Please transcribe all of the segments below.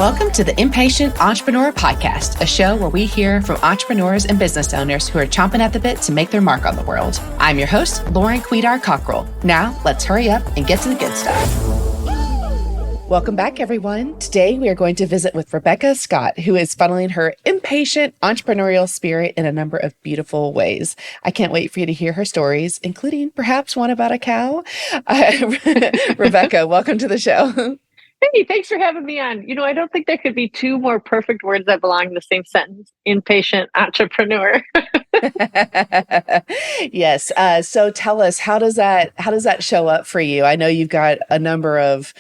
Welcome to the Impatient Entrepreneur Podcast, a show where we hear from entrepreneurs and business owners who are chomping at the bit to make their mark on the world. I'm your host, Lauren Quidar-Cockrell. Now, let's hurry up and get to the good stuff. Welcome back, everyone. Today, we are going to visit with Rebekah Scott, who is funneling her impatient entrepreneurial spirit in a number of beautiful ways. I can't wait for you to hear her stories, including perhaps one about a cow. Rebekah, welcome to the show. Hey, thanks for having me on. I don't think there could be two more perfect words that belong in the same sentence. Impatient entrepreneur. Yes. So tell us, how does that show up for you? I know you've got a number of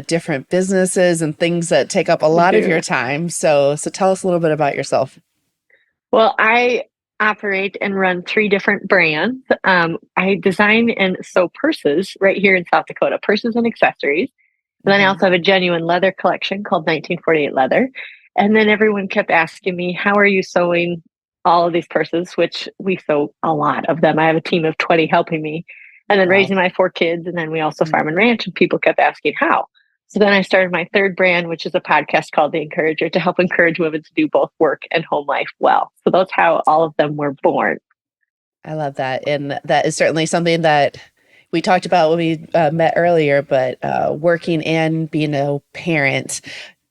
different businesses and things that take up a lot of your time. So tell us a little bit about yourself. Well, I operate and run 3 different brands. I design and sew purses right here in South Dakota, purses and accessories. And then I also have a genuine leather collection called 1948 Leather. And then everyone kept asking me, how are you sewing all of these purses, which we sew a lot of them. I have a team of 20 helping me. And then raising my 4 kids. And then we also farm and ranch, and people kept asking how. So then I started my 3rd brand, which is a podcast called The Encourager, to help encourage women to do both work and home life well. So that's how all of them were born. I love that. And that is certainly something that we talked about when we met earlier, but working and being a parent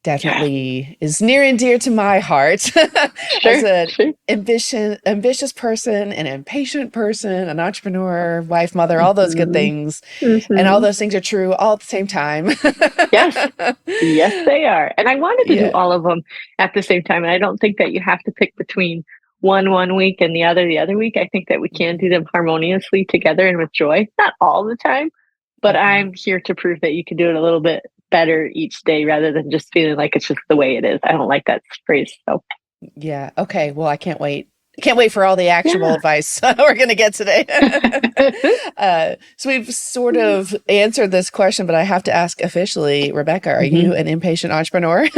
definitely is near and dear to my heart. As an ambitious person, an impatient person, an entrepreneur, wife, mother, all those good things. And all those things are true all at the same time. Yes, they are. And I wanted to do all of them at the same time. And I don't think that you have to pick between one week and the other week. I think that we can do them harmoniously together and with joy. Not all the time, but I'm here to prove that you can do it a little bit better each day rather than just feeling like it's just the way it is. I don't like that phrase. So yeah. Okay. Well, I can't wait. Can't wait for all the actionable advice we're going to get today. So we've sort of answered this question, but I have to ask officially, Rebekah, are you an impatient entrepreneur?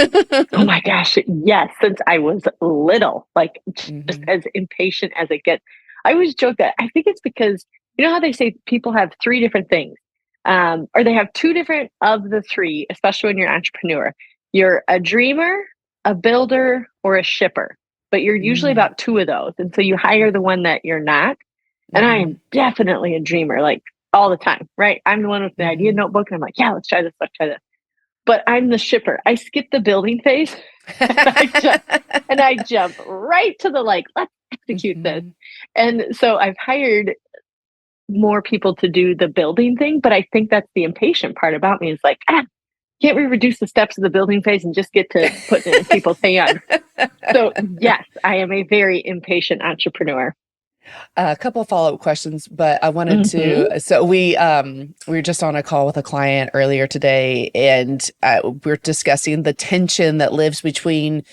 Oh my gosh. Yes. Since I was little, like just as impatient as it gets. I always joke that I think it's because, you know how they say people have 3 different things, or they have 2 different of the 3, especially when you're an entrepreneur. You're a dreamer, a builder, or a shipper. But you're usually about 2 of those. And so you hire the one that you're not. And I am definitely a dreamer, like all the time, right? I'm the one with the idea notebook. And I'm like, yeah, let's try this. But I'm the shipper. I skip the building phase and I jump right to the let's execute this. And so I've hired more people to do the building thing. But I think that's the impatient part about me is can't we reduce the steps of the building phase and just get to putting it in people's hands? So yes, I am a very impatient entrepreneur. A couple of follow-up questions, but I wanted to, so we were just on a call with a client earlier today, and we're discussing the tension that lives between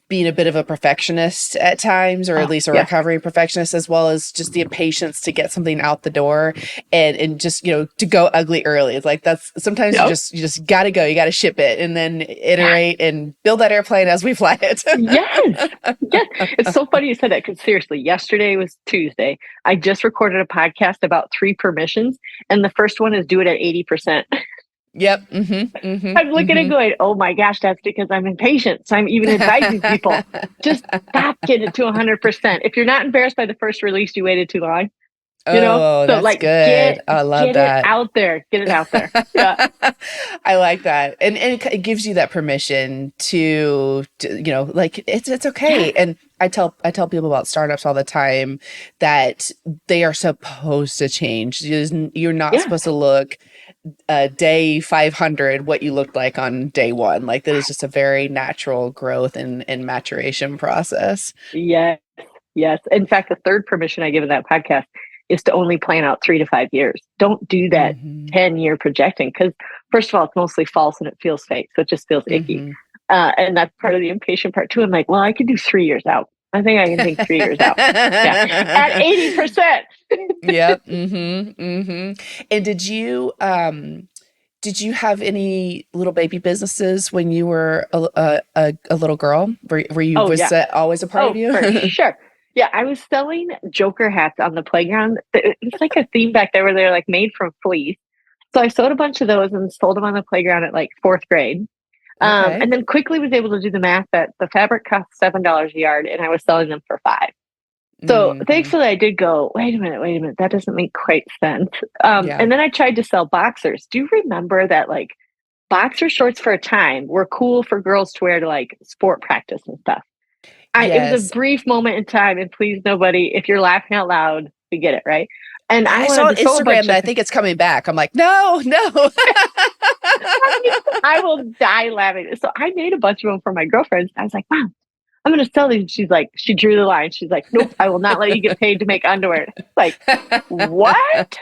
being a bit of a perfectionist at times, or at least a recovering perfectionist, as well as just the impatience to get something out the door and just, to go ugly early. It's like, that's sometimes you just got to go, you got to ship it and then iterate and build that airplane as we fly it. Yes. It's so funny you said that, because seriously, yesterday was Tuesday. I just recorded a podcast about 3 permissions, and the first one is do it at 80%. Yep. I'm looking at going, oh my gosh, that's because I'm impatient. So I'm even advising people, just stop getting it to 100%. If you're not embarrassed by the first release, you waited too long. So that's good. I love that. Get it out there. Yeah. I like that. And it gives you that permission to it's okay. Yeah. And I tell people about startups all the time that they are supposed to change. You're not supposed to look day 500 what you looked like on day 1. Like, that is just a very natural growth and maturation process. Yes. In fact, the 3rd permission I give in that podcast is to only plan out 3 to 5 years. Don't do that 10-year projecting, because first of all, it's mostly false and it feels fake. So it just feels icky. And that's part of the impatient part too. I'm like, well, I could do 3 years out. I think I can think 3 years out. At 80%. Yep. And did you have any little baby businesses when you were a little girl? Were you that always a part of you? For sure. Yeah, I was selling Joker hats on the playground. It's like a theme back there where they're like made from fleece. So I sewed a bunch of those and sold them on the playground at like 4th grade. Okay. And then quickly was able to do the math that the fabric cost $7 a yard and I was selling them for 5. So Hmm. thankfully I did go, wait a minute, that doesn't make quite sense. Yeah. And then I tried to sell boxers. Do you remember that like boxer shorts for a time were cool for girls to wear to like sport practice and stuff? It was a Yes. brief moment in time, and please nobody, if you're laughing out loud, we get it, right? And I I saw wanted on to sew a Instagram bunch that of I think it's coming back. I'm like, no, no. I will die laughing. So I made a bunch of them for my girlfriends. I was like, Mom, I'm going to sell these. She's like, she drew the line. She's like, nope, I will not let you get paid to make underwear. Like, what?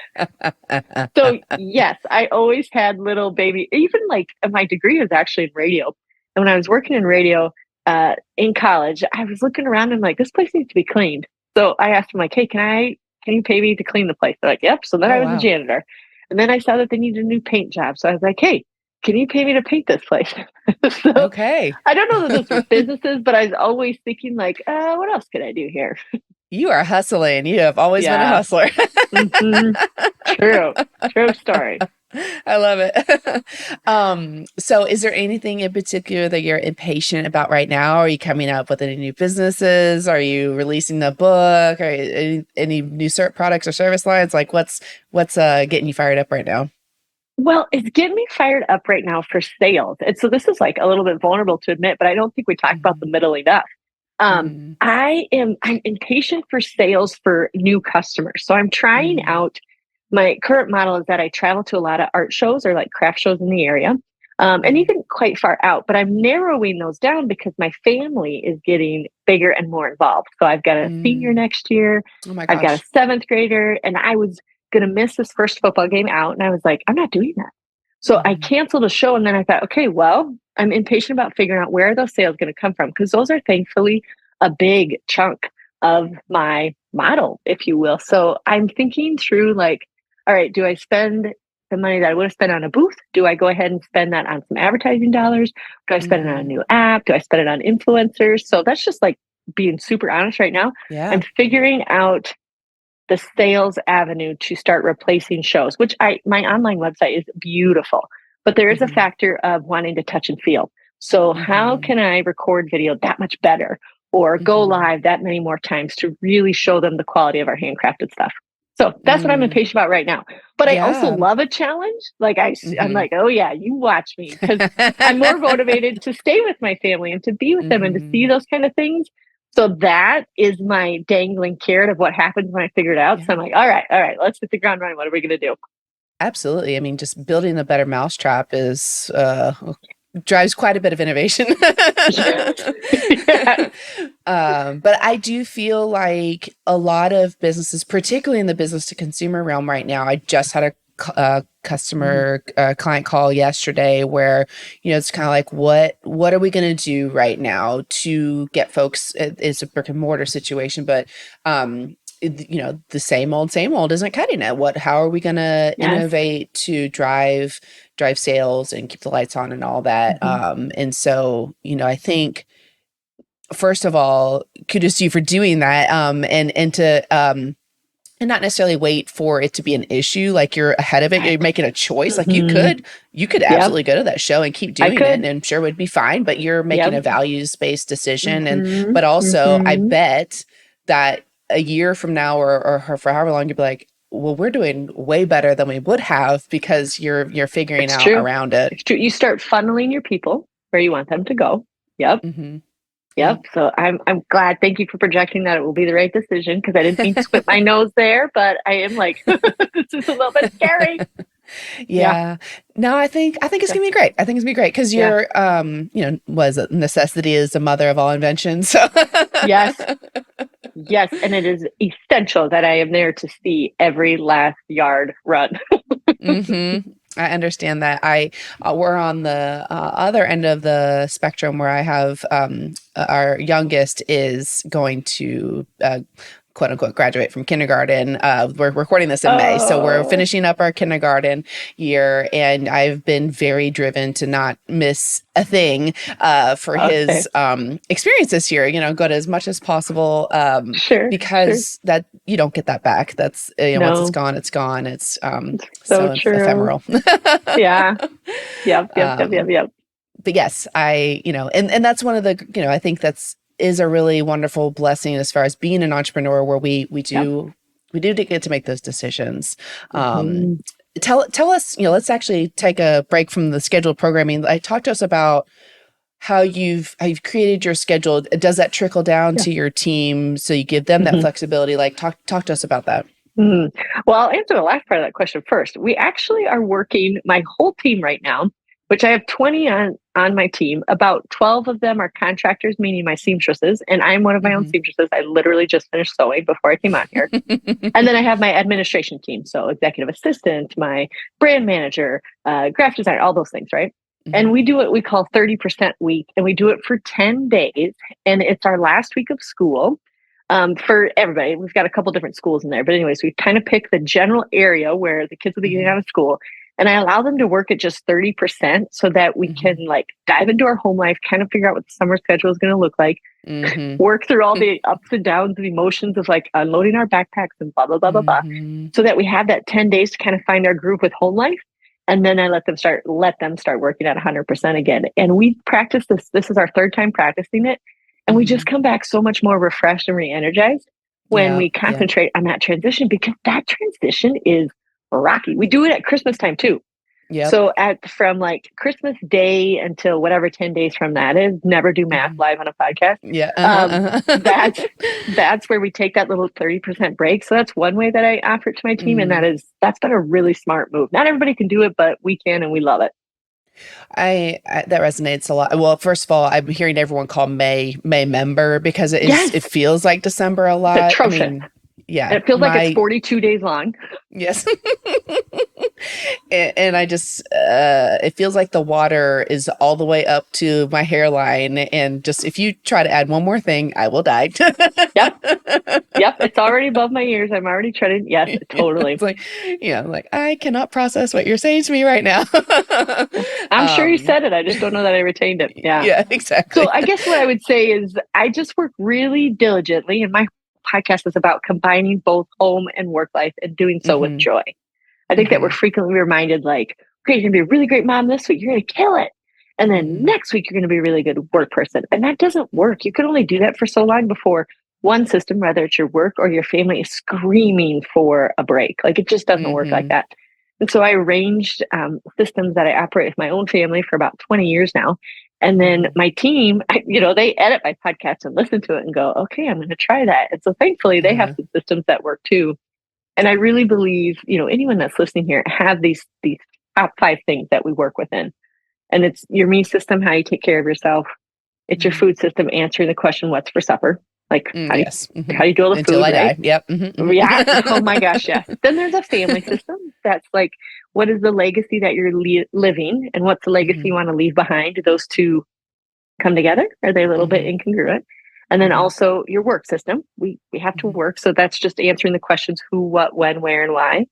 So yes, I always had little baby, even like my degree was actually in radio. And when I was working in radio in college, I was looking around and like, this place needs to be cleaned. So I asked them like, hey, can you pay me to clean the place? They're like, yep. So then Oh, I was a wow. janitor. And then I saw that they needed a new paint job. So I was like, hey, can you pay me to paint this place? So Okay. I don't know that those were businesses, but I was always thinking like, what else could I do here? You are hustling. You have always been a Yeah. hustler. Hmm. True. True story. I love it. So is there anything in particular that you're impatient about right now? Are you coming up with any new businesses? Are you releasing the book? Or any new products or service lines? Like what's getting you fired up right now? Well, it's getting me fired up right now for sales. And so this is like a little bit vulnerable to admit, but I don't think we talk about the Hmm. middle enough. Hmm. I'm impatient for sales for new customers. So I'm trying Hmm. out my current model is that I travel to a lot of art shows or like craft shows in the area. And Hmm. even quite far out, but I'm narrowing those down because my family is getting bigger and more involved. So I've got a senior Mm. next year, Oh my I've got a gosh. seventh grader, and I was going to miss this first football game out. And I was like, I'm not doing that. So I Hmm. canceled a show. And then I thought, okay, well, I'm impatient about figuring out where are those sales going to come from? Because those are thankfully a big chunk of my model, if you will. So I'm thinking through like, all right, do I spend the money that I would have spent on a booth? Do I go ahead and spend that on some advertising dollars? Do I spend it on a Hmm. new app? Do I spend it on influencers? So that's just like being super honest right now. I'm Yeah. figuring out the sales avenue to start replacing shows, which my online website is beautiful, but there is a Hmm. factor of wanting to touch and feel. So how Hmm. can I record video that much better or go Hmm. live that many more times to really show them the quality of our handcrafted stuff? So that's what I'm Mm. impatient about right now. But I also Yeah. love a challenge. Like I'm Hmm. like, oh yeah, you watch me because I'm more motivated to stay with my family and to be with them and to see Hmm. those kind of things. So that is my dangling carrot of what happens when I figure it out. So I'm Yeah. like, all right, let's hit the ground running. What are we going to do? Absolutely. I mean, just building a better mousetrap is drives quite a bit of innovation. Yes. But I do feel like a lot of businesses, particularly in the business to consumer realm right now, I just had a customer client call yesterday where it's kind of like what are we going to do right now to get folks, it's a brick and mortar situation, but the same old isn't cutting it. How are we going to Yes. innovate to drive sales and keep the lights on and all that? Mm-hmm. And so I think first of all, kudos to you for doing that. And to and not necessarily wait for it to be an issue. Like you're ahead of it. Right. You're making a choice. Like Mm-hmm. you could Yep. absolutely go to that show and keep I doing it, and could. I'm sure it would be fine. But you're making a Yep. values-based decision. Mm-hmm. But also I Mm-hmm. bet that a year from now or for however long, you'll be like, well, we're doing way better than we would have because you're figuring It's out true. around it. It's true. You start funneling your people where you want them to go. Yep. Hmm. Yep. Yep. So I'm glad. Thank you for projecting that it will be the right decision because I didn't mean to squint my nose there, but I am like, this is a little bit scary. Yeah. Yeah. No, I think it's Yeah. gonna be great. I think it's gonna be great because Yeah. you're was it necessity is the mother of all inventions. So Yes. Yes. And it is essential that I am there to see every last yard run. I understand that. We're on the other end of the spectrum where I have our youngest is going to quote unquote graduate from kindergarten. We're recording this in May, so we're Oh, finishing up our kindergarten year, and I've been very driven to not miss a thing for okay. his experience this year. Go to as much as possible Sure. Sure. because that you don't get that back. That's once it's No, gone, it's gone. It's it's so so true. ephemeral. Yeah. Yep. Yep. Yep. Yep. um, Yep. yes, and that's one of the, I think is a really wonderful blessing as far as being an entrepreneur, where we Yep. do get to make those decisions. hmm Tell us, let's actually take a break from the scheduled programming. Talk to us about how you've created your schedule. Does that trickle down Yeah. to your team so you give them that hmm flexibility? Like talk to us about that. Mm. Well, I'll answer the last part of that question first. We actually are working my whole team right now, which I have 20 on my team. About 12 of them are contractors, meaning my seamstresses, and I'm one of my own Mm-hmm. seamstresses. I literally just finished sewing before I came on here. And then I have my administration team, so executive assistant, my brand manager, graphic designer, all those things, right? And we do what we call 30% week, and we do it for 10 days, and it's our last week of school. For everybody, we've got a couple different schools in there, but anyways, we kind of pick the general area where the kids will be getting Mm-hmm. out of school, and I allow them to work at just 30% so that we can like dive into our home life, kind of figure out what the summer schedule is going to look like, Mm-hmm. work through all the ups and downs and emotions of like unloading our backpacks and blah blah blah blah blah, Mm-hmm. so that we have that 10 days to kind of find our groove with home life. And then I let them start working at 100% again. And we practice this is our third time practicing it, and we just come back so much more refreshed and re-energized when Yeah. we concentrate on that transition, because that transition is rocky. We do it at Christmas time too. Yep. So from like Christmas Day until whatever 10 days from that is, never do math live on a podcast. Yeah. That's where we take that little 30% break. So that's one way that I offer it to my team. And that's been a really smart move. Not everybody can do it, but we can, and we love it. I that resonates a lot. Well, first of all, I'm hearing everyone call May member, because it feels like December a lot. It's atrocious. I mean, yeah. And it feels like it's 42 days long. Yes. and I just, it feels like the water is all the way up to my hairline. And just, if you try to add one more thing, I will die. Yep. It's already above my ears. I'm already treading. Yes, totally. It's like, I cannot process what you're saying to me right now. I'm sure you said it. I just don't know that I retained it. Yeah. Yeah, exactly. So I guess what I would say is I just work really diligently, and my podcast is about combining both home and work life, and doing so with joy. I think that we're frequently reminded, like, okay, you're going to be a really great mom this week. You're going to kill it. And then next week, you're going to be a really good work person. And that doesn't work. You can only do that for so long before one system, whether it's your work or your family, is screaming for a break. Like, it just doesn't work like that. And so I arranged systems that I operate with my own family for about 20 years now. And then my team, they edit my podcast and listen to it and go, okay, I'm going to try that. And so thankfully they have some systems that work too. And I really believe, anyone that's listening here have these top 5 things that we work within. And it's your me system, how you take care of yourself. It's your food system, answering the question, what's for supper? Like, how do you do all the Until food, I right? die. Yep. Yeah. Oh my gosh. Yes. Then there's a family system. That's like, what is the legacy that you're living, and what's the legacy you want to leave behind? Do those two come together? Are they a little bit incongruent? And then also your work system. We have to work. So that's just answering the questions, who, what, when, where, and why.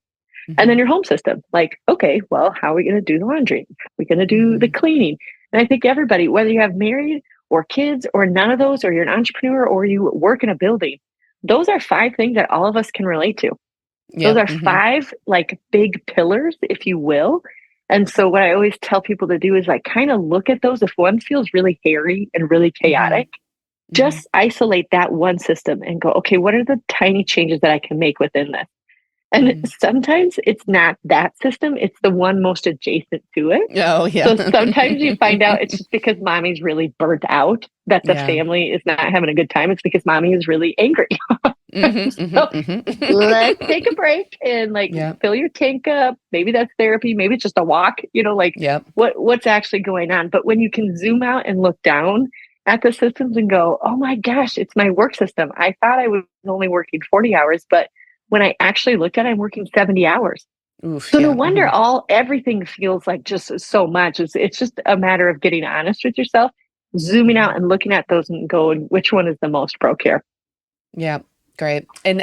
And then your home system. Like, okay, well, how are we going to do the laundry? How are we going to do the cleaning? And I think everybody, whether you have married or kids or none of those, or you're an entrepreneur or you work in a building, those are 5 things that all of us can relate to. Those are 5 like big pillars, if you will. And so what I always tell people to do is like kind of look at those. If one feels really hairy and really chaotic, just isolate that one system and go, okay, what are the tiny changes that I can make within this? And sometimes it's not that system, it's the one most adjacent to it. Oh, yeah. So sometimes you find out it's just because mommy's really burnt out, that the family is not having a good time. It's because mommy is really angry. So let's take a break and fill your tank up. Maybe that's therapy. Maybe it's just a walk, what's actually going on. But when you can zoom out and look down at the systems and go, oh my gosh, it's my work system. I thought I was only working 40 hours, but when I actually looked at it, I'm working 70 hours. Oof, so no wonder everything feels like just so much. It's just a matter of getting honest with yourself, zooming out and looking at those and going, which one is the most broke here? Yeah. Great. And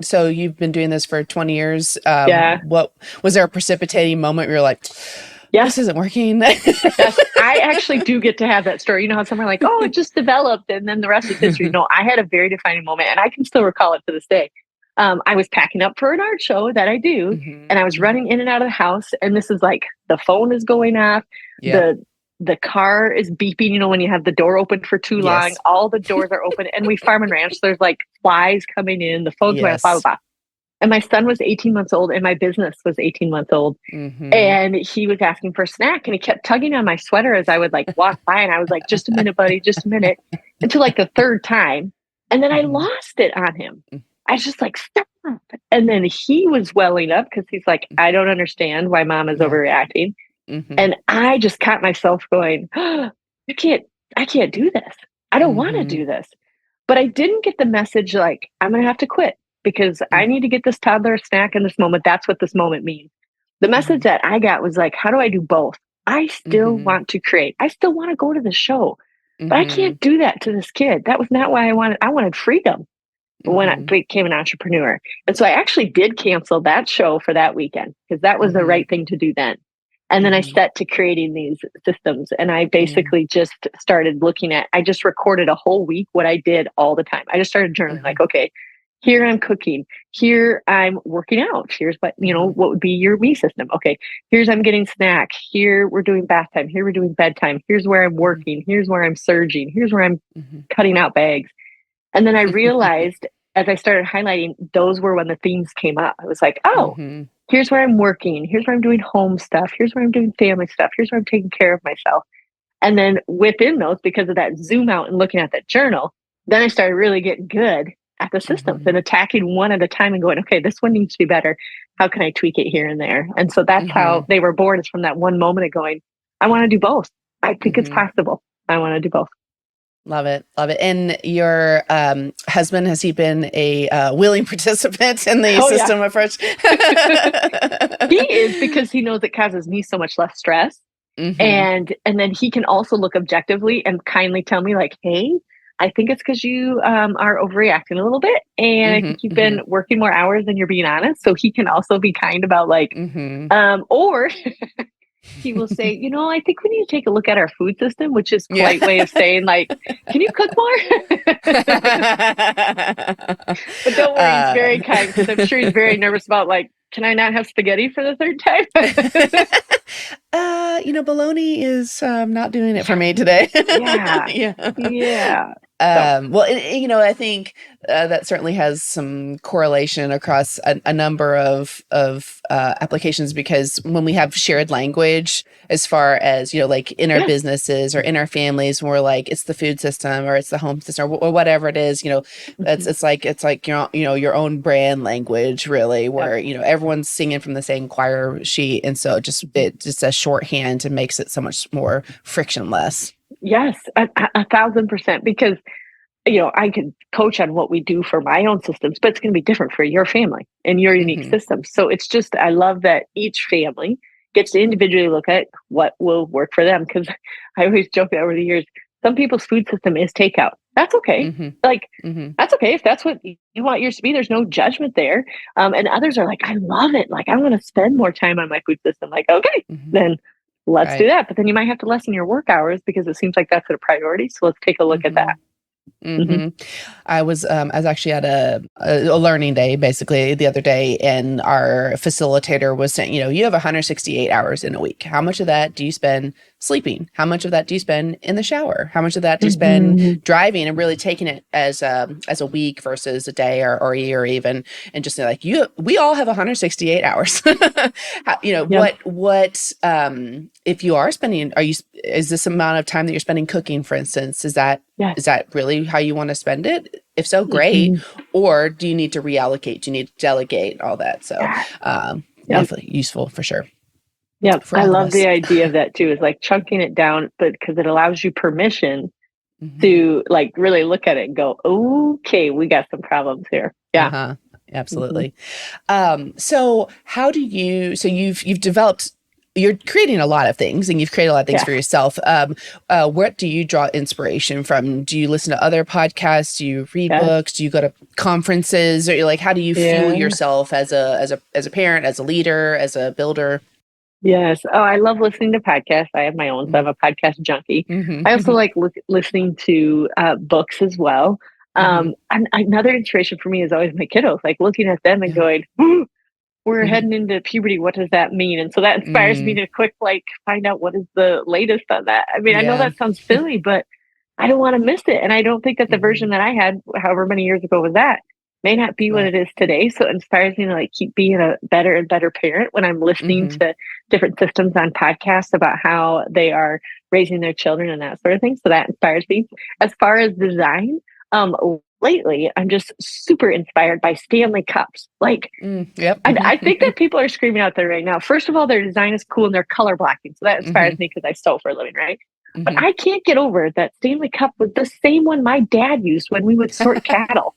so you've been doing this for 20 years. What was there a precipitating moment where you're like, this isn't working? Yes, I actually do get to have that story. You know how someone like, oh, it just developed and then the rest is history. No, I had a very defining moment, and I can still recall it to this day. I was packing up for an art show that I do, and I was running in and out of the house, and this is like the phone is going off. The the car is beeping, when you have the door open for too long, Yes. all the doors are open, and we farm and ranch. So there's like flies coming in, the phone's going off, blah, blah, Yes. blah. And my son was 18 months old and my business was 18 months old. Mm-hmm. And he was asking for a snack and he kept tugging on my sweater as I would like walk by. And I was like, just a minute, buddy, just a minute. Until like the third time. And then I Mm-hmm. lost it on him. I was just like, stop. And then he was welling up because he's like, I don't understand why mom is Yeah. overreacting. Mm-hmm. And I just caught myself going, oh, I can't do this. I don't want to do this. But I didn't get the message like, I'm going to have to quit because I need to get this toddler a snack in this moment. That's what this moment means. The message that I got was like, how do I do both? I still want to create. I still want to go to the show, but I can't do that to this kid. That was not what I wanted. I wanted freedom when I became an entrepreneur. And so I actually did cancel that show for that weekend because that was the right thing to do then. And then I set to creating these systems. And I basically just started looking at, I just recorded a whole week what I did all the time. I just started journaling like, okay, here I'm cooking. Here I'm working out. Here's what, what would be your me system. Okay, here's I'm getting snack. Here we're doing bath time. Here we're doing bedtime. Here's where I'm working. Here's where I'm surging. Here's where I'm cutting out bags. And then I realized as I started highlighting, those were when the themes came up. I was like, oh, here's where I'm working. Here's where I'm doing home stuff. Here's where I'm doing family stuff. Here's where I'm taking care of myself. And then within those, because of that zoom out and looking at that journal, then I started really getting good at the systems and attacking one at a time and going, okay, this one needs to be better. How can I tweak it here and there? And so that's how they were born, is from that one moment of going, I want to do both. I think it's possible. I want to do both. Love it. Love it. And your husband, has he been a willing participant in the system approach? He is, because he knows it causes me so much less stress. And then he can also look objectively and kindly tell me like, hey, I think it's because you are overreacting a little bit. And I think you've been working more hours than you're being honest. So he can also be kind about like, or he will say, I think we need to take a look at our food system, which is polite way of saying like, can you cook more? But don't worry, he's very kind, because I'm sure he's very nervous about like, can I not have spaghetti for the third time? Bologna is not doing it for me today. Yeah. Well, I think that certainly has some correlation across a number of applications, because when we have shared language, as far as, like in our businesses or in our families, we're like, it's the food system or it's the home system or whatever it is, it's like your own brand language, really, where, everyone's singing from the same choir sheet. And so it's just a shorthand and makes it so much more frictionless. Yes, 1,000%, because I could coach on what we do for my own systems, but it's going to be different for your family and your unique system. So it's just, I love that each family gets to individually look at what will work for them. Because I always joke that over the years, some people's food system is takeout. That's okay. That's okay if that's what you want yours to be. There's no judgment there. And others are like, I love it. Like, I want to spend more time on my food system. Like, okay, then let's do that. But then you might have to lessen your work hours because it seems like that's a priority. So let's take a look at that. I was actually at a learning day basically the other day, and our facilitator was saying, you have 168 hours in a week. How much of that do you spend sleeping? How much of that do you spend in the shower? How much of that do you spend driving, and really taking it as a week versus a day or a year even, and just like we all have 168 hours. What if you are spending, is this amount of time that you're spending cooking, for instance, is that really how you want to spend it? If so, great. Or do you need to reallocate? Do you need to delegate all that? So definitely useful for sure. Yeah, I love the idea of that too, is like chunking it down, but because it allows you permission to like really look at it and go, okay, we got some problems here. Yeah. Absolutely. So how do you, you've developed, you're creating a lot of things, and you've created a lot of things for yourself. Where do you draw inspiration from? Do you listen to other podcasts? Do you read books? Do you go to conferences? Or like, how do you fuel yourself as a parent, as a leader, as a builder? Yes. Oh, I love listening to podcasts. I have my own, so I'm a podcast junkie. I also like listening to books as well. And another inspiration for me is always my kiddos, like looking at them and going, we're heading into puberty. What does that mean? And so that inspires me to quick, like, find out what is the latest on that. I mean, I know Yeah. that sounds silly, but I don't want to miss it. And I don't think that the version that I had, however many years ago was that, may not be what Right. it is today. So it inspires me to like keep being a better and better parent when I'm listening to different systems on podcasts about how they are raising their children and that sort of thing. So that inspires me. As far as design, lately I'm just super inspired by Stanley cups. Like, Yep. I think that people are screaming out there right now. First of all, their design is cool and they're color blocking. So that inspires me because I sew for a living, right? But I can't get over that Stanley Cup was the same one my dad used when we would sort cattle,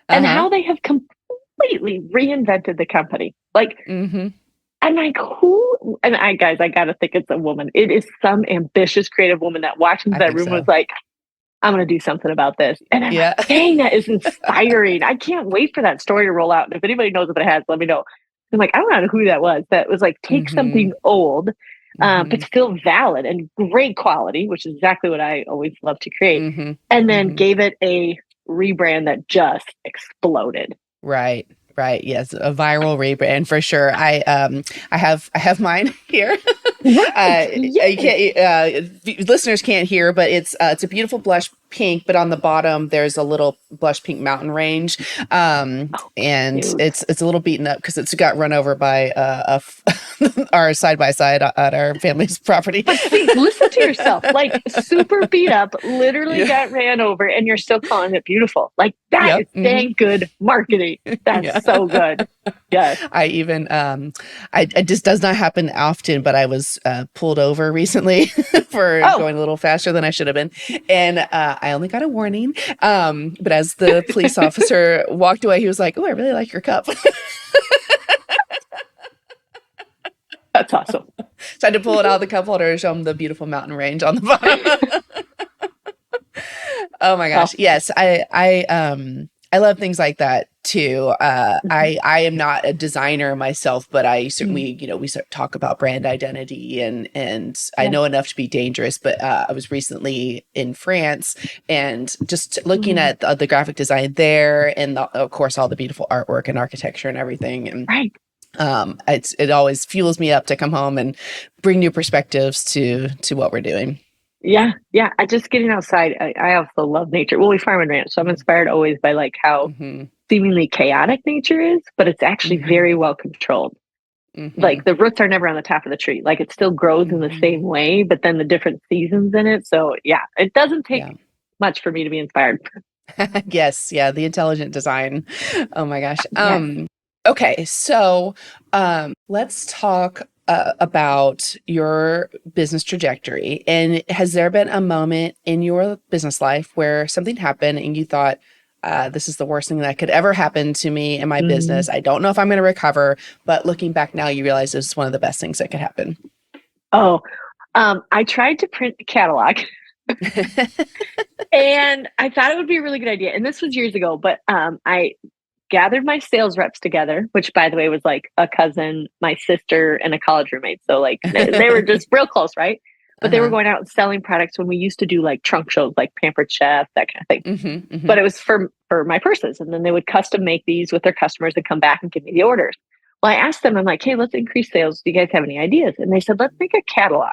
and how they have completely reinvented the company. Like, I'm like, who? And guys, I gotta think it's a woman. It is some ambitious, creative woman that walked into I that think room and so. was like, I'm gonna do something about this. And I'm Yeah. like, dang, that is inspiring. I can't wait for that story to roll out. And if anybody knows if it has, let me know. I'm like, I don't know who that was. That was like, take something old, but still valid and great quality, which is exactly what I always love to create. And then gave it a rebrand that just exploded. Right. Right. Yes. A viral rebrand for sure. I have mine here. Right. You can't, listeners can't hear, but it's a beautiful blush pink, but on the bottom there's a little blush pink mountain range. And cute. it's a little beaten up because it's got run over by our side by side at our family's property. But see, listen to yourself. Like, super beat up, literally got ran over, and you're still calling it beautiful. Like, that is dang good marketing. That's so good. Yes. I even it just does not happen often, but I was pulled over recently for going a little faster than I should have been, and I only got a warning. But as the police officer walked away, he was like, "Oh, I really like your cup." That's awesome. So I had to pull it out of the cup holder and show him the beautiful mountain range on the bottom. Oh my gosh. Yes. I love things like that too. I am not a designer myself, but I certainly, we talk about brand identity and I know enough to be dangerous, but I was recently in France and just looking at the graphic design there and of course, all the beautiful artwork and architecture and everything. And right. It always fuels me up to come home and bring new perspectives to what we're doing. Yeah. Yeah. I just getting outside. I also love nature. Well, we farm and ranch, so I'm inspired always by like how seemingly chaotic nature is, but it's actually very well controlled. Like the roots are never on the top of the tree. Like it still grows in the same way, but then the different seasons in it. So yeah, it doesn't take much for me to be inspired. Yes. Yeah. The intelligent design. Oh my gosh. Okay. So let's talk about your business trajectory. And has there been a moment in your business life where something happened and you thought, this is the worst thing that could ever happen to me in my business. I don't know if I'm going to recover, but looking back now, you realize this is one of the best things that could happen. Oh, I tried to print a catalog and I thought it would be a really good idea. And this was years ago, but I gathered my sales reps together, which by the way was like a cousin, my sister, and a college roommate. So like they were just real close, right? But they were going out and selling products when we used to do like trunk shows, like Pampered Chef, that kind of thing. But it was for my purses. And then they would custom make these with their customers and come back and give me the orders. Well, I asked them, I'm like, hey, let's increase sales. Do you guys have any ideas? And they said, let's make a catalog.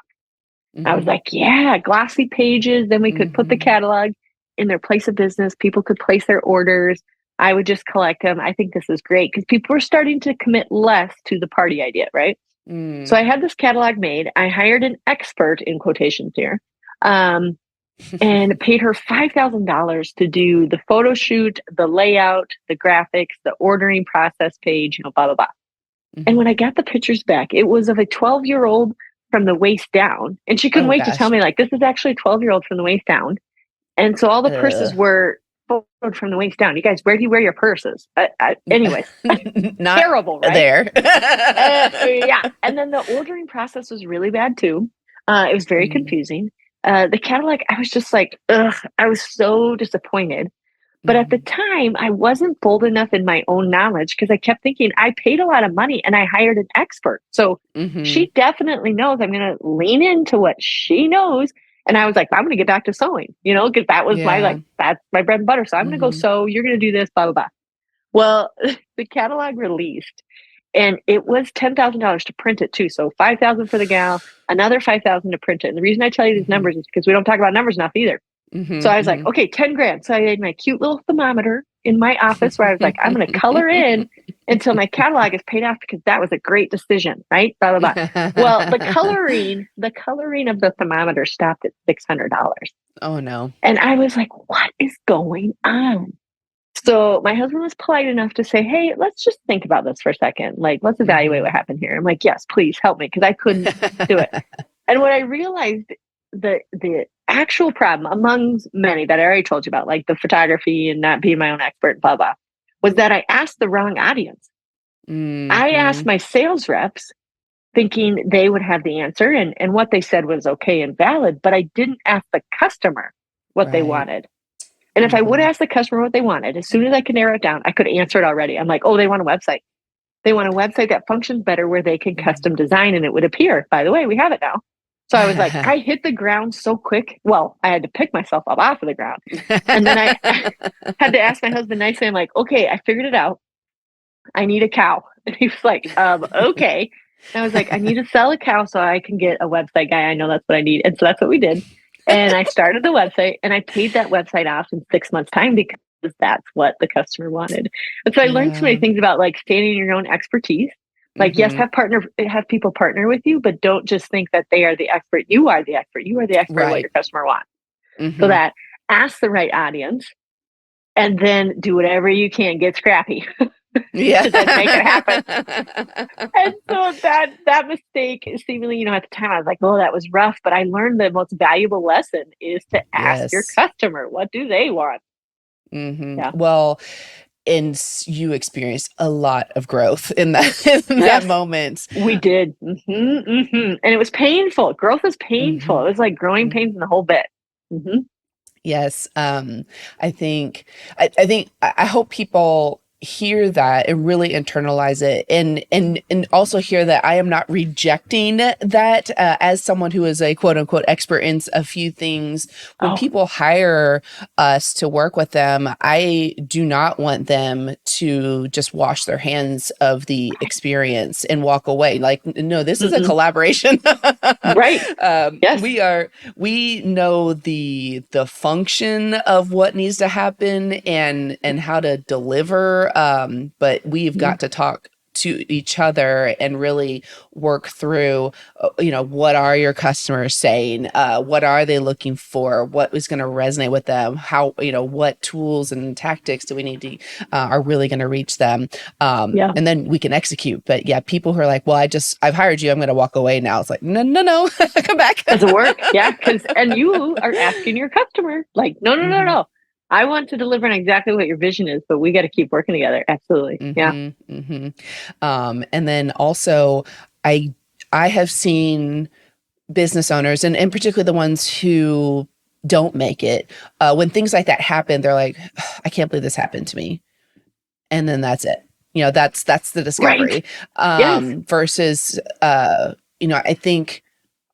I was like, yeah, glossy pages. Then we could put the catalog in their place of business. People could place their orders. I would just collect them. I think this is great because people were starting to commit less to the party idea, right? So I had this catalog made. I hired an expert in quotations here and paid her $5,000 to do the photo shoot, the layout, the graphics, the ordering process page, blah, blah, blah. And when I got the pictures back, it was of a 12-year-old from the waist down. And she couldn't wait to tell me, like, this is actually a 12-year-old from the waist down. And so all the purses were photoed from the waist down. You guys, where do you wear your purses? Anyways, not terrible, right? There. Yeah. And then the ordering process was really bad too. It was very confusing. The catalog, I was just like, ugh, I was so disappointed. But at the time, I wasn't bold enough in my own knowledge because I kept thinking I paid a lot of money and I hired an expert. So she definitely knows I'm going to lean into what she knows. And I was like, I'm going to get back to sewing, because that was that's my bread and butter. So I'm going to go sew. You're going to do this, blah, blah, blah. Well, the catalog released And it was $10,000 to print it too. So 5,000 for the gal, another 5,000 to print it. And the reason I tell you these numbers is because we don't talk about numbers enough either. So I was like, okay, 10 grand. So I made my cute little thermometer in my office where I was like, I'm going to color in until my catalog is paid off because that was a great decision, right? Blah, blah, blah. Well, the coloring of the thermometer stopped at $600. Oh no. And I was like, what is going on? So my husband was polite enough to say, hey, let's just think about this for a second. Like, let's evaluate what happened here. I'm like, yes, please help me, because I couldn't do it. And what I realized, the actual problem among many that I already told you about, like the photography and not being my own expert, blah, blah, was that I asked the wrong audience. I asked my sales reps thinking they would have the answer, and what they said was okay and valid, but I didn't ask the customer what they wanted. And if I would ask the customer what they wanted, as soon as I could narrow it down, I could answer it already. I'm like, oh, they want a website. They want a website that functions better where they can custom design and it would appear. By the way, we have it now. So I was like, I hit the ground so quick. Well, I had to pick myself up off of the ground. And then I had to ask my husband nicely. I'm like, okay, I figured it out. I need a cow. And he was like, okay. And I was like, I need to sell a cow so I can get a website guy. I know that's what I need. And so that's what we did. And I started the website, and I paid that website off in 6 months' time because that's what the customer wanted. And so I learned so many things about like standing in your own expertise. Like, yes, have people partner with you, but don't just think that they are the expert. You are the expert. You are the expert of what your customer wants. So that ask the right audience, and then do whatever you can, get scrappy. To then make it happen. And so that mistake, seemingly, at the time I was like, oh, that was rough. But I learned the most valuable lesson is to ask your customer, what do they want? Yeah. Well, and you experienced a lot of growth in that moment. We did. And it was painful. Growth was painful. It was like growing pains in the whole bit. Yes. I hope people hear that and really internalize it, and also hear that I am not rejecting that as someone who is a quote unquote expert in a few things. When people hire us to work with them, I do not want them to just wash their hands of the experience and walk away. Like, no, this is a collaboration. Right. Yes. We know the function of what needs to happen and how to deliver. But we've got to talk to each other and really work through, what are your customers saying? What are they looking for? What is going to resonate with them? How, what tools and tactics do we need to, are really going to reach them? And then we can execute. But yeah, people who are like, well, I've hired you, I'm going to walk away now. It's like, no, come back. Does it work? Yeah. And you are asking your customer, like, no. I want to deliver on exactly what your vision is, but we got to keep working together. Absolutely. Yeah. And then also I have seen business owners and particularly the ones who don't make it, when things like that happen, they're like, I can't believe this happened to me. And then that's it. That's the discovery. Versus, I think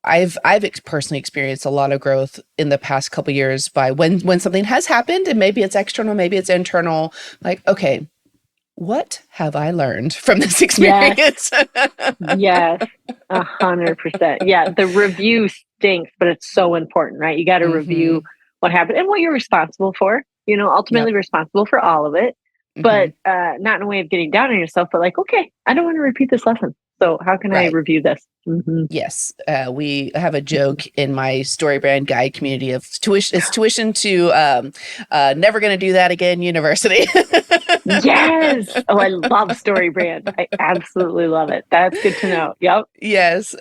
I've personally experienced a lot of growth in the past couple of years by when something has happened, and maybe it's external, maybe it's internal. Like, okay, what have I learned from this experience? Yes, 100%. Yeah, the review stinks, but it's so important, right? You got to review what happened and what you're responsible for. Ultimately responsible for all of it, but not in a way of getting down on yourself, but like, okay, I don't want to repeat this lesson. So how can I review this? Yes. We have a joke in my Story Brand Guide community of tuition to never going to do that again university. Yes. Oh, I love Story Brand. I absolutely love it. That's good to know. Yep. Yes.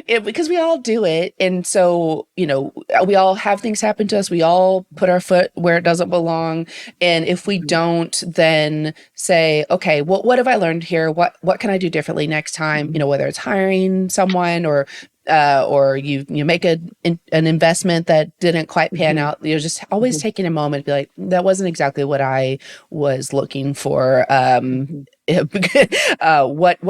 Because we all do it. And so, we all have things happen to us. We all put our foot where it doesn't belong. And if we don't then say, okay, well, what have I learned here? What can I do differently next time? Whether it's hiring someone or you make an investment that didn't quite pan out. You're just always taking a moment to be like, that wasn't exactly what I was looking for. What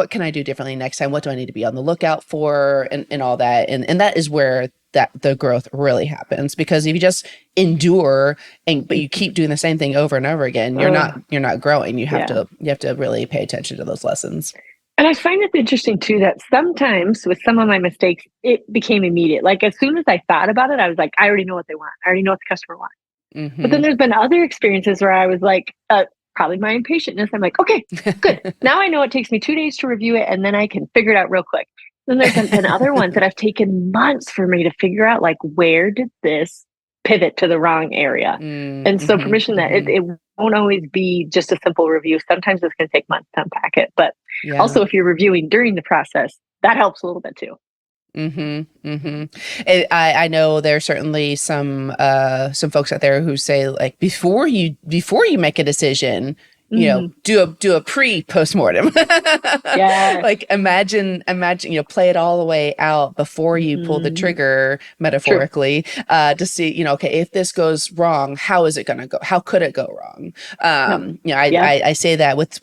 can I do differently next time? What do I need to be on the lookout for, and all that? And that is where the growth really happens, because if you just endure but you keep doing the same thing over and over again, you're not growing. You have to really pay attention to those lessons. And I find it interesting too that sometimes with some of my mistakes, it became immediate. Like as soon as I thought about it, I was like, I already know what they want. I already know what the customer wants. But then Mm-hmm. there's been other experiences where I was like, probably my impatientness. I'm like, okay, good. Now I know it takes me 2 days to review it and then I can figure it out real quick. Then there's been other ones that have taken months for me to figure out, like, where did this pivot to the wrong area? And so Mm-hmm. permission that Mm-hmm. it won't always be just a simple review. Sometimes it's going to take months to unpack it. But Yeah. also, if you're reviewing during the process, that helps a little bit too. Mm-hmm. Mm-hmm. I know there's certainly some folks out there who say like before you make a decision, Hmm. do a pre postmortem. Yes. Like imagine play it all the way out before you pull the Hmm. trigger, True. metaphorically, to see, okay, if this goes wrong, how is it going to go? How could it go wrong? Yep. I, Yep. I I say that with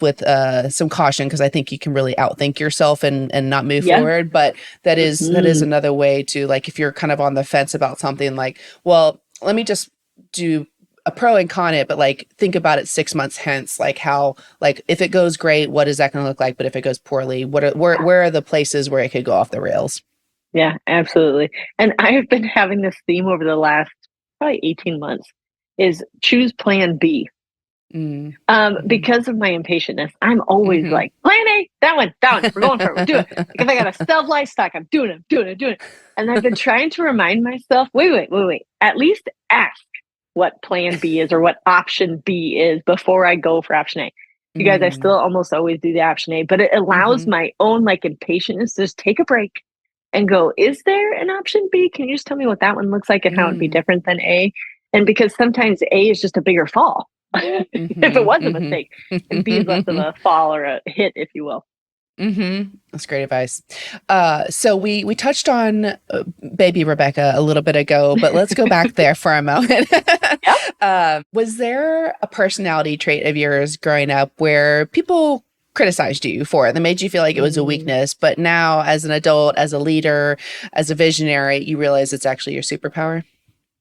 some caution because I think you can really outthink yourself and not move Yeah. forward. But that is Hmm. another way to, like, if you're kind of on the fence about something, like, well, let me just do a pro and con it, but like think about it 6 months hence, like how, like if it goes great, what is that going to look like? But if it goes poorly, where are the places where it could go off the rails? Yeah, absolutely. And I have been having this theme over the last probably 18 months is choose plan B. Mm. Hmm. Because of my impatientness, I'm always Hmm. like, plan A, that one, we're going for it, we're doing it. Because I got to sell livestock, I'm doing it, doing it. And I've been trying to remind myself, wait. At least ask what plan B is or what option B is before I go for option A. You guys, I Mm. still almost always do the option A, but it allows Hmm. my own like impatientness to just take a break and go, is there an option B? Can you just tell me what that one looks like and how it'd be Mm. different than A? And because sometimes A is just a bigger fall. If it Hmm. was a Hmm. mistake, and B is less of a fall or a hit, if you will. That's great advice. So we touched on baby Rebecca a little bit ago, but let's go back there for a moment. Yep. Was there a personality trait of yours growing up where people criticized you for it, that made you feel like it was a Mm, weakness, but now as an adult, as a leader, as a visionary, you realize it's actually your superpower?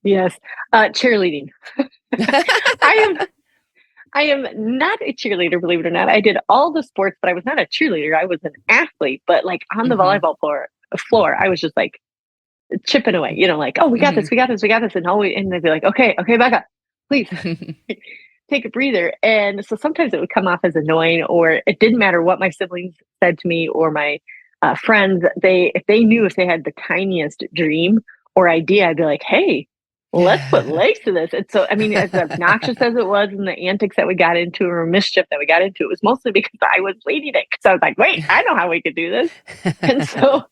yes. Cheerleading. I am I am not a cheerleader, believe it or not. I did all the sports, but I was not a cheerleader. I was an athlete, but like on the Hmm. volleyball floor, I was just like chipping away, like, oh, we got Hmm. this, we got this, we got this. And they'd be like, okay, back up, please. Take a breather. And so sometimes it would come off as annoying, or it didn't matter what my siblings said to me or my friends. If they knew, if they had the tiniest dream or idea, I'd be like, hey, let's put legs to this. And so, I mean, as obnoxious as it was and the antics that we got into or mischief that we got into, it was mostly because I was leading it. Because I was like, wait, I know how we could do this. And so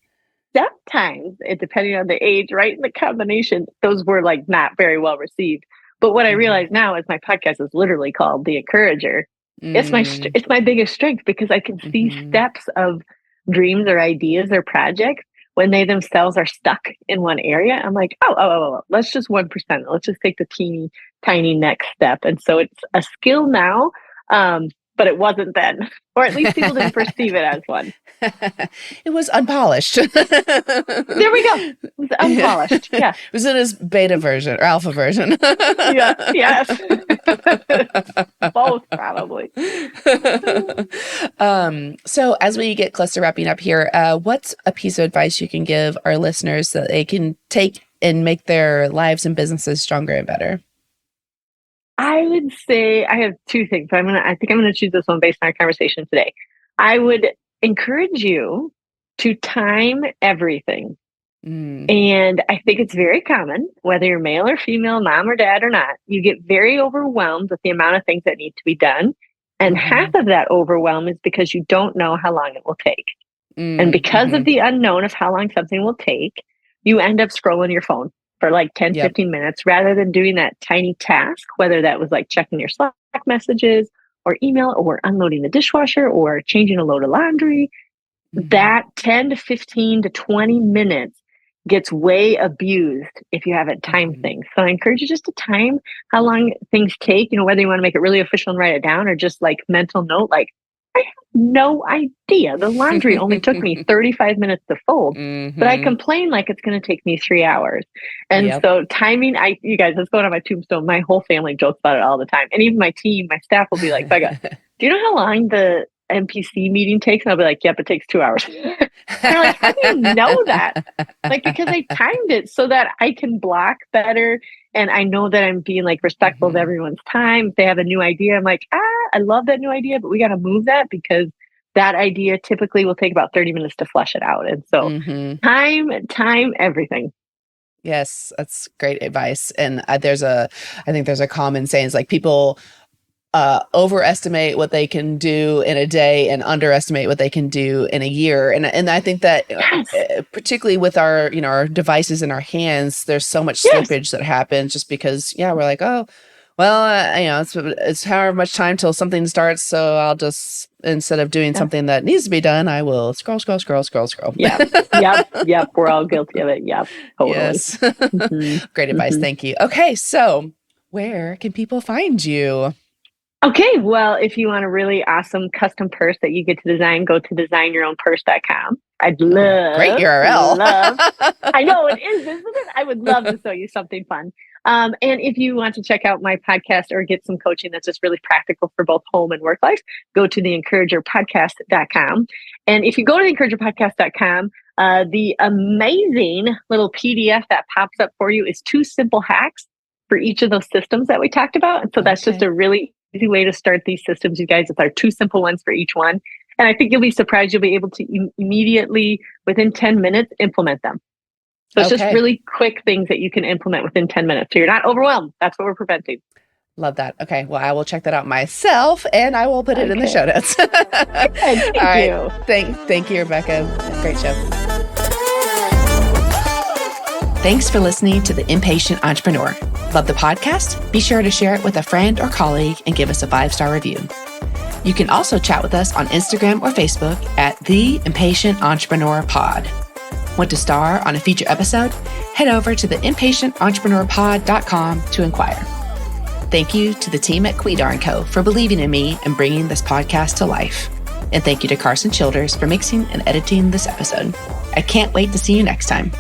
sometimes, it depending on the age, right, in the combination, those were like not very well received. But what I Mhm. realize now is my podcast is literally called The Encourager. Mm. It's my biggest strength because I can see Mhm. steps of dreams or ideas or projects when they themselves are stuck in one area. I'm like, let's just 1%. Let's just take the teeny tiny next step. And so it's a skill now, but it wasn't then, or at least people didn't perceive it as one. It was unpolished. There we go. It was unpolished. It Yes. was in his beta version or alpha version. Yeah. Yes. Both probably. So as we get close to wrapping up here, what's a piece of advice you can give our listeners so that they can take and make their lives and businesses stronger and better? I would say I have two things. I think I'm gonna choose this one based on our conversation today. I would encourage you to time everything. Mm. And I think it's very common, whether you're male or female, mom or dad or not, you get very overwhelmed with the amount of things that need to be done. And half Mhm. of that overwhelm is because you don't know how long it will take. And Mm. because of Mhm. the unknown of how long something will take, you end up scrolling your phone for like 10, Yep. 15 minutes rather than doing that tiny task, whether that was like checking your Slack messages or email or unloading the dishwasher or changing a load of laundry. Mhm. That 10 to 15 to 20 minutes gets way abused if you haven't timed Mhm. things. So I encourage you just to time how long things take, whether you want to make it really official and write it down or just like mental note, like, I have no idea. The laundry only took me 35 minutes to fold, but I Mhm. complain like it's going to take me 3 hours. And Yep. so timing, you guys, that's going on my tombstone. My whole family jokes about it all the time. And even my team, my staff will be like, Becca, do you know how long MPC meeting takes? And I'll be like, yep, it takes 2 hours. They're like, how do you know that? Like, because I timed it so that I can block better. And I know that I'm being like respectful of everyone's time. If they have a new idea, I'm like, I love that new idea, but we got to move that because that idea typically will take about 30 minutes to flesh it out. And so time, everything. Yes, that's great advice. And I think there's a common saying, it's like people overestimate what they can do in a day and underestimate what they can do in a year. And I think that particularly with our, our devices in our hands, there's so much slippage that happens just because, we're like, oh, well, it's however much time till something starts. So I'll just, instead of doing something that needs to be done, I will scroll. Yep. We're all guilty of it. Yep. Totally. Yes. Great advice. Thank you. Okay. So where can people find you? Okay, well, if you want a really awesome custom purse that you get to design, go to designyourownpurse.com. I'd love, great URL. I know it is, isn't it? I would love to show you something fun. And if you want to check out my podcast or get some coaching that's just really practical for both home and work life, go to theencouragerpodcast.com. And if you go to theencouragerpodcast.com, the amazing little PDF that pops up for you is 2 simple hacks for each of those systems that we talked about. And so that's just a really easy way to start these systems, you guys. It's our 2 simple ones for each one. And I think you'll be surprised. You'll be able to immediately, within 10 minutes, implement them. So it's just really quick things that you can implement within 10 minutes. So you're not overwhelmed. That's what we're preventing. Love that. Okay. Well, I will check that out myself and I will put it in the show notes. Thank you. Thank you, Rebekah. Great show. Thanks for listening to The Impatient Entrepreneur. Love the podcast? Be sure to share it with a friend or colleague and give us a 5-star review. You can also chat with us on Instagram or Facebook at The Impatient Entrepreneur Pod. Want to star on a feature episode? Head over to theimpatiententrepreneur.com to inquire. Thank you to the team at Quidar & Co. for believing in me and bringing this podcast to life. And thank you to Carson Childers for mixing and editing this episode. I can't wait to see you next time.